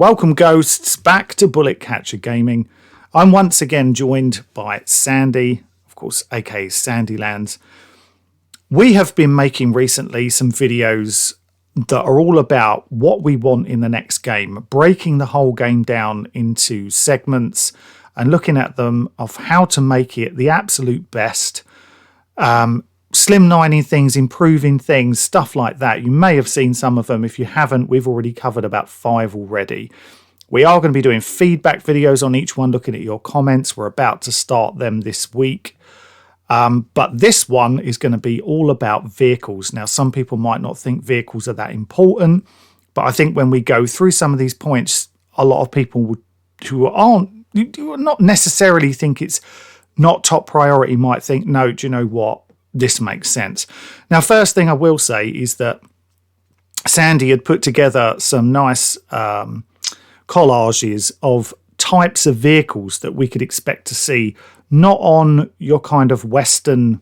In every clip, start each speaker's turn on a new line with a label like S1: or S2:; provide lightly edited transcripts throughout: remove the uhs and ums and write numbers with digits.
S1: Welcome, ghosts, back to Bullet Catcher Gaming. I'm once again joined by Sandy, of course, aka Sandylands. We have been making recently some videos that are all about what we want in the next game, breaking the whole game down into segments and looking at them of how to make it the absolute best. Slimlining things, improving things, stuff like that. You may have seen some of them. If you haven't, we've already covered about 5 already. We are going to be doing feedback videos on each one, looking at your comments. We're about to start them this week. But this one is going to be all about vehicles. Now, some people might not think vehicles are that important, but I think when we go through some of these points, a lot of people who not necessarily think it's not top priority might think, no, do you know what? This makes sense. Now, first thing I will say is that Sandy had put together some nice collages of types of vehicles that we could expect to see, not on your kind of Western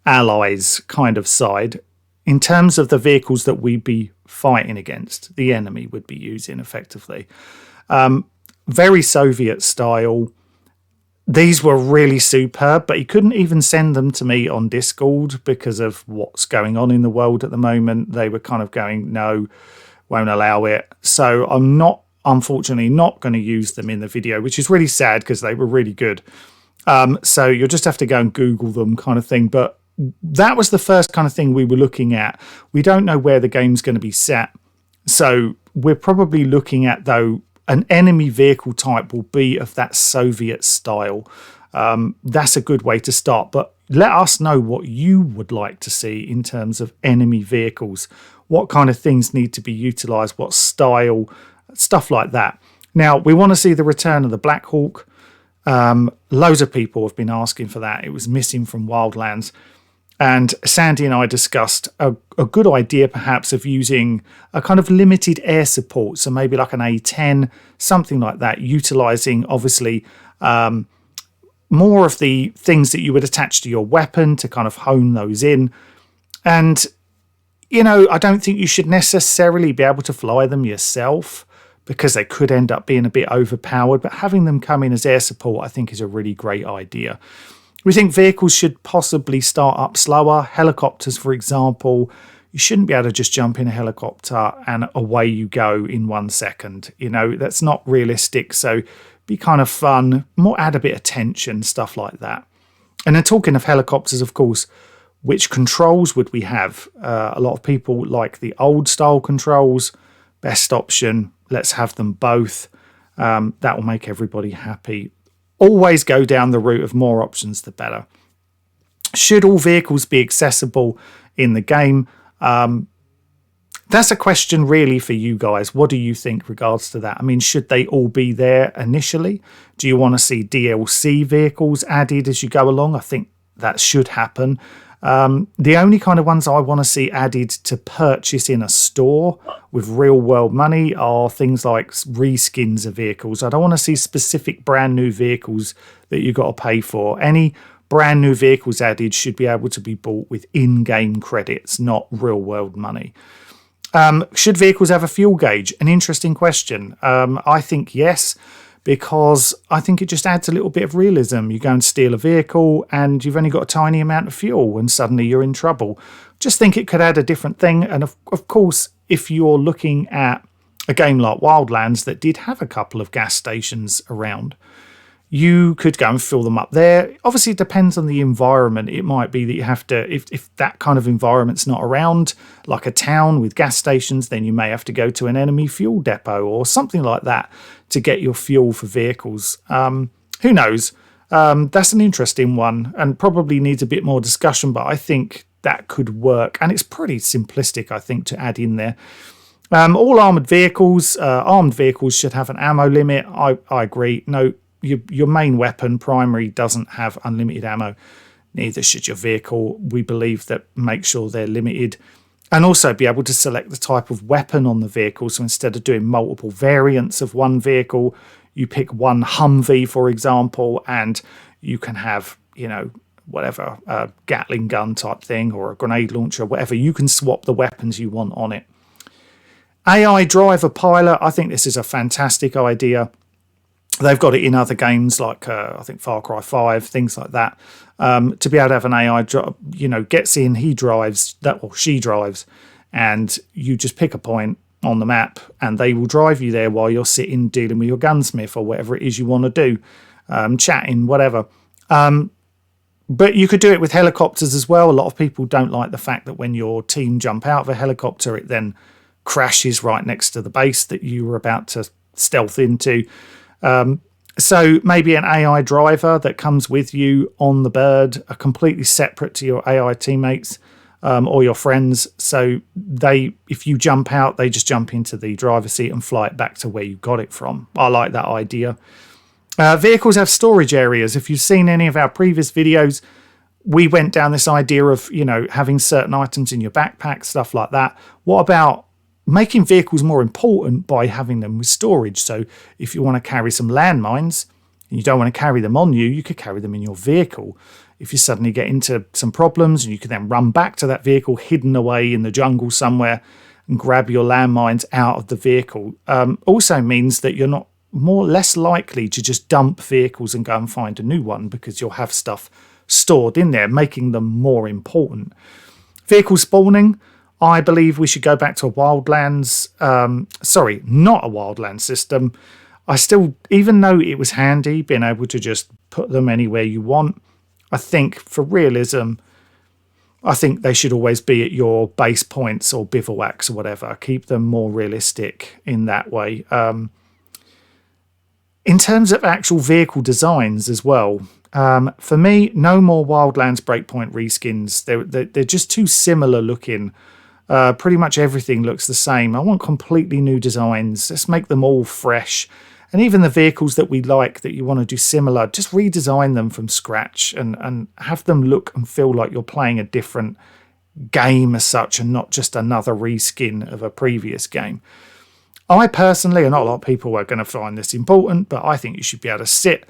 S1: allies kind of side, in terms of the vehicles that we'd be fighting against, the enemy would be using effectively. Very Soviet style. These were really superb, but he couldn't even send them to me on Discord because of what's going on in the world at the moment. They were kind of going, no, won't allow it. So I'm unfortunately not going to use them in the video, which is really sad because they were really good. So you'll just have to go and Google them kind of thing. But that was the first kind of thing we were looking at. We don't know where the game's going to be set. So we're probably looking at, though, an enemy vehicle type will be of that Soviet style. That's a good way to start. But let us know what you would like to see in terms of enemy vehicles. What kind of things need to be utilised? What style? Stuff like that. Now, we want to see the return of the Black Hawk. Loads of people have been asking for that. It was missing from Wildlands. And Sandy and I discussed a good idea perhaps of using a kind of limited air support. So maybe like an A10, something like that, utilising obviously more of the things that you would attach to your weapon to kind of hone those in. And, you know, I don't think you should necessarily be able to fly them yourself because they could end up being a bit overpowered. But having them come in as air support, I think, is a really great idea. We think vehicles should possibly start up slower. Helicopters, for example, you shouldn't be able to just jump in a helicopter and away you go in 1 second. You know, that's not realistic. So be kind of fun, more add a bit of tension, stuff like that. And then talking of helicopters, of course, which controls would we have? A lot of people like the old style controls. Best option, let's have them both. That will make everybody happy. Always go down the route of more options, the better. Should all vehicles be accessible in the game? That's a question really for you guys. What do you think regards to that? I mean, should they all be there initially? Do you want to see DLC vehicles added as you go along? I think that should happen. The only kind of ones I want to see added to purchase in a store with real world money are things like reskins of vehicles. I don't want to see specific brand new vehicles that you've got to pay for. Any brand new vehicles added should be able to be bought with in-game credits, not real world money. Should vehicles have a fuel gauge? An interesting question. I think yes, because I think it just adds a little bit of realism. You go and steal a vehicle and you've only got a tiny amount of fuel and suddenly you're in trouble. Just think it could add a different thing. And of course, if you're looking at a game like Wildlands that did have a couple of gas stations around, you could go and fill them up there. Obviously, it depends on the environment. It might be that you have to, if that kind of environment's not around, like a town with gas stations, then you may have to go to an enemy fuel depot or something like that to get your fuel for vehicles. Who knows? That's an interesting one and probably needs a bit more discussion, but I think that could work. And it's pretty simplistic, I think, to add in there. All armoured vehicles should have an ammo limit. I agree. No, your main weapon, primary, doesn't have unlimited ammo. Neither should your vehicle. We believe that make sure they're limited. And also be able to select the type of weapon on the vehicle. So instead of doing multiple variants of one vehicle, you pick one Humvee, for example, and you can have, you know, whatever, a Gatling gun type thing or a grenade launcher, whatever. You can swap the weapons you want on it. AI driver pilot, I think this is a fantastic idea. They've got it in other games like I think Far Cry 5, things like that. To be able to have an AI, gets in, he drives that, or she drives, and you just pick a point on the map, and they will drive you there while you're sitting dealing with your gunsmith or whatever it is you want to do, chatting, whatever. But you could do it with helicopters as well. A lot of people don't like the fact that when your team jump out of a helicopter, it then crashes right next to the base that you were about to stealth into. So maybe an AI driver that comes with you on the bird, are completely separate to your AI teammates or your friends. So if you jump out, they just jump into the driver's seat and fly it back to where you got it from. I like that idea. Vehicles have storage areas. If you've seen any of our previous videos, we went down this idea of, having certain items in your backpack, stuff like that. What about making vehicles more important by having them with storage? So if you want to carry some landmines and you don't want to carry them on you, you could carry them in your vehicle. If you suddenly get into some problems, and you can then run back to that vehicle hidden away in the jungle somewhere and grab your landmines out of the vehicle. Also means that you're not less likely to just dump vehicles and go and find a new one, because you'll have stuff stored in there, making them more important. Vehicle spawning, I believe we should go back to a wildlands, not a wildlands system. I still, even though it was handy being able to just put them anywhere you want, I think for realism, I think they should always be at your base points or bivouacs or whatever. Keep them more realistic in that way. In terms of actual vehicle designs as well, for me, no more Wildlands Breakpoint reskins. They're just too similar looking. Pretty much everything looks the same. I want completely new designs. Let's make them all fresh. And even the vehicles that we like, that you want to do similar, just redesign them from scratch and have them look and feel like you're playing a different game as such, and not just another reskin of a previous game. I personally, and not a lot of people are going to find this important, but I think you should be able to sit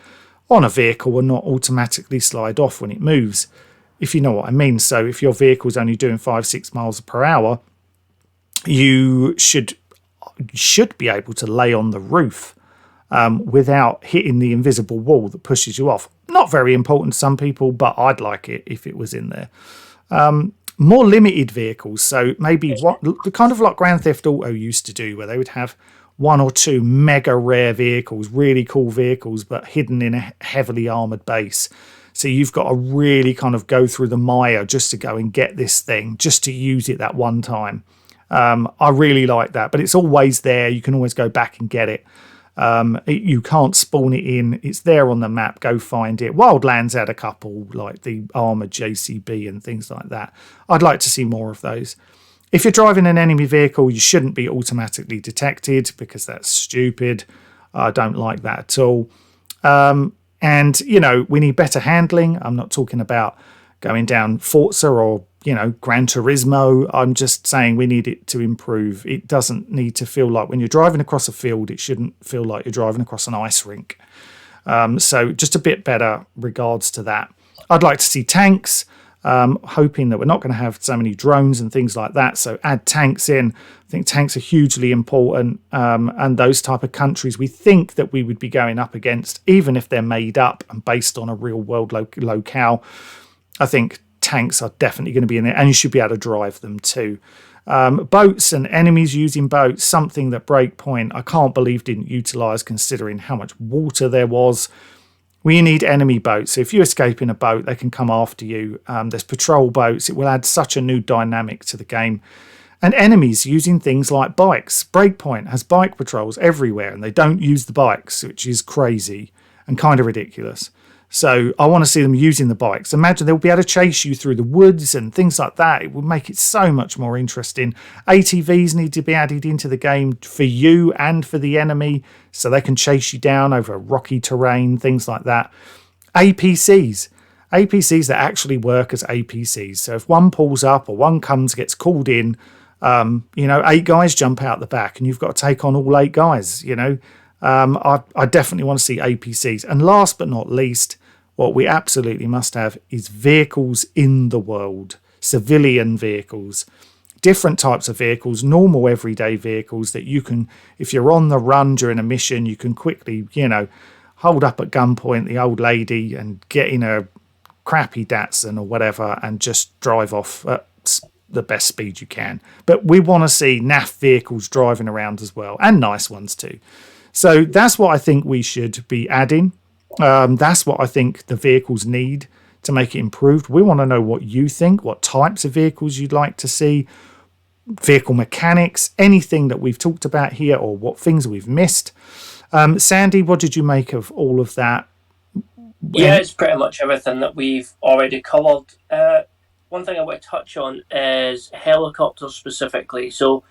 S1: on a vehicle and not automatically slide off when it moves, if you know what I mean. So if your vehicle's only doing 5-6 miles per hour, you should be able to lay on the roof without hitting the invisible wall that pushes you off. Not very important to some people, but I'd like it if it was in there. More limited vehicles, so maybe kind of like Grand Theft Auto used to do, where they would have 1 or 2 mega rare vehicles, really cool vehicles, but hidden in a heavily armored base. So you've got to really kind of go through the mire just to go and get this thing, just to use it that one time. I really like that, but it's always there. You can always go back and get it. You can't spawn it in. It's there on the map. Go find it. Wildlands had a couple, like the armored JCB and things like that. I'd like to see more of those. If you're driving an enemy vehicle, you shouldn't be automatically detected, because that's stupid. I don't like that at all. And, we need better handling. I'm not talking about going down Forza or, Gran Turismo. I'm just saying we need it to improve. It doesn't need to feel like when you're driving across a field, it shouldn't feel like you're driving across an ice rink. So just a bit better regards to that. I'd like to see tanks, hoping that we're not going to have so many drones and things like that. So add tanks in. I think tanks are hugely important. And those type of countries we think that we would be going up against, even if they're made up and based on a real world locale, I think tanks are definitely going to be in there, and you should be able to drive them too. Boats and enemies using boats, something that Breakpoint, I can't believe, didn't utilise, considering how much water there was. We need enemy boats. So if you escape in a boat, they can come after you. There's patrol boats. It will add such a new dynamic to the game. And enemies using things like bikes. Breakpoint has bike patrols everywhere, and they don't use the bikes, which is crazy and kind of ridiculous. So I want to see them using the bikes. Imagine they'll be able to chase you through the woods and things like that. It would make it so much more interesting. ATVs need to be added into the game for you and for the enemy, so they can chase you down over rocky terrain, things like that. APCs that actually work as APCs. So if one pulls up or one gets called in, 8 guys jump out the back and you've got to take on all 8 guys, I definitely want to see APCs. And last but not least, what we absolutely must have is vehicles in the world, civilian vehicles. different types of vehicles, normal everyday vehicles that you can, if you're on the run during a mission, you can quickly, hold up at gunpoint the old lady and get in a crappy Datsun or whatever and just drive off at the best speed you can. But we want to see naff vehicles driving around as well, and nice ones too. So that's what I think we should be adding. That's what I think the vehicles need to make it improved. We want to know what you think, what types of vehicles you'd like to see, vehicle mechanics, anything that we've talked about here, or what things we've missed. Sandy, what did you make of all of that?
S2: Yeah, it's pretty much everything that we've already covered. One thing I want to touch on is helicopters specifically. So,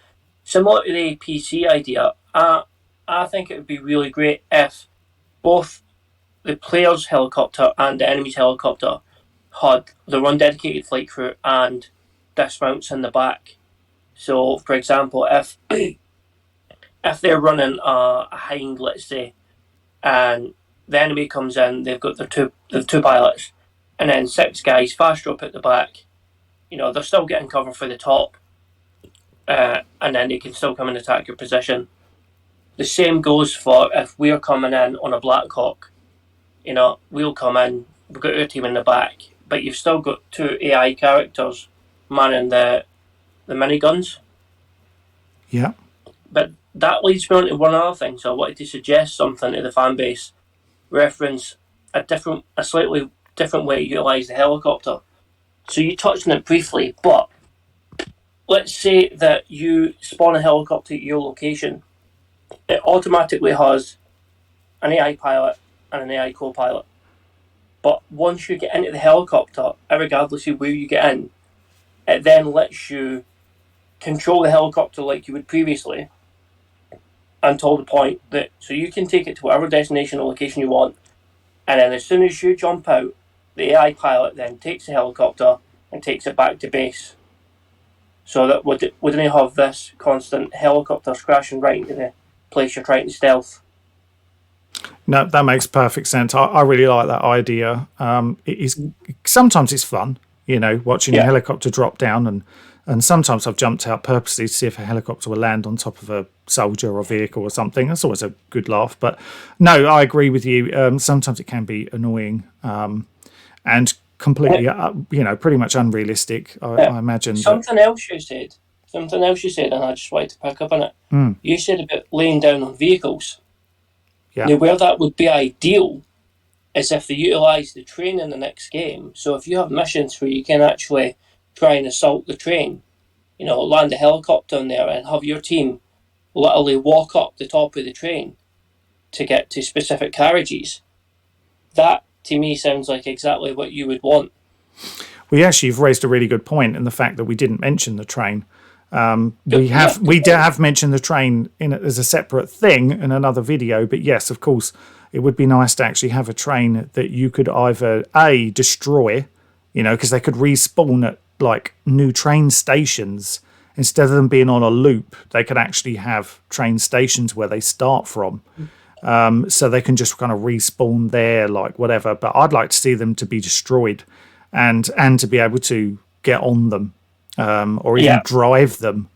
S2: similar to the PC idea, I think it would be really great if both the player's helicopter and the enemy's helicopter had their own dedicated flight crew and dismounts in the back. So, for example, if they're running a hind, let's say, and the enemy comes in, they've got the two pilots, and then 6 guys fast drop at the back. They're still getting cover for the top, and then they can still come and attack your position. The same goes for if we're coming in on a Black Hawk. We'll come in, we've got our team in the back, but you've still got 2 AI characters manning the miniguns.
S1: Yeah.
S2: But that leads me on to one other thing. So I wanted to suggest something to the fan base, reference a slightly different way to utilise the helicopter. So you touched on it briefly, but let's say that you spawn a helicopter at your location. It automatically has an AI pilot and an AI co-pilot. But once you get into the helicopter, regardless of where you get in, it then lets you control the helicopter like you would previously, until the point that, so you can take it to whatever destination or location you want, and then as soon as you jump out, the AI pilot then takes the helicopter and takes it back to base. So that we didn't have this constant helicopters crashing right into the place you're trying to stealth.
S1: No, that makes perfect sense. I really like that idea. It is, sometimes it's fun, watching a helicopter drop down, and sometimes I've jumped out purposely to see if a helicopter will land on top of a soldier or vehicle or something. That's always a good laugh. But no, I agree with you. Sometimes it can be annoying and completely, pretty much unrealistic. I imagine.
S2: Something else you said, and I just wanted to pick up on it. You said about laying down on vehicles.
S1: Yeah.
S2: Now, where that would be ideal is if they utilise the train in the next game. So if you have missions where you can actually try and assault the train, land a helicopter in there and have your team literally walk up the top of the train to get to specific carriages, that to me sounds like exactly what you would want. Well,
S1: you've raised a really good point in the fact that we didn't mention the train. We have mentioned the train as a separate thing in another video, but yes, of course, it would be nice to actually have a train that you could either destroy, because they could respawn at like new train stations instead of them being on a loop. They could actually have train stations where they start from, so they can just kind of respawn there, like whatever. But I'd like to see them to be destroyed, and to be able to get on them. Or even drive them.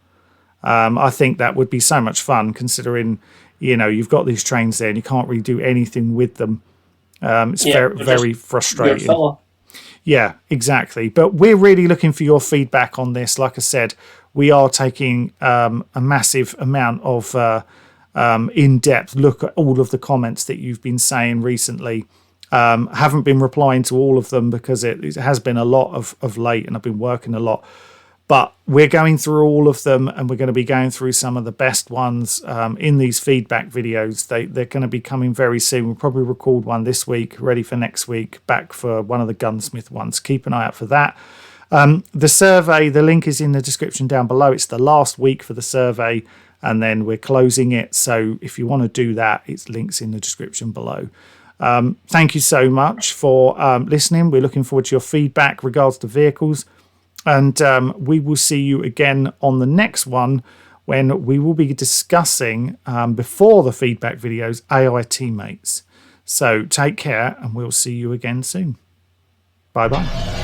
S1: I think that would be so much fun, considering you've got these trains there and you can't really do anything with them. It's very frustrating. Yeah, exactly. But we're really looking for your feedback on this. Like I said, we are taking a massive amount of in-depth look at all of the comments that you've been saying recently. Haven't been replying to all of them because it has been a lot of late, and I've been working a lot. But we're going through all of them, and we're going to be going through some of the best ones in these feedback videos. They're going to be coming very soon. We'll probably record one this week, ready for next week, back for one of the Gunsmith ones. Keep an eye out for that. The survey, the link is in the description down below. It's the last week for the survey, and then we're closing it. So if you want to do that, it's links in the description below. Thank you so much for listening. We're looking forward to your feedback regards to vehicles. And we will see you again on the next one, when we will be discussing, before the feedback videos, AI teammates. So take care, and we'll see you again soon. Bye-bye.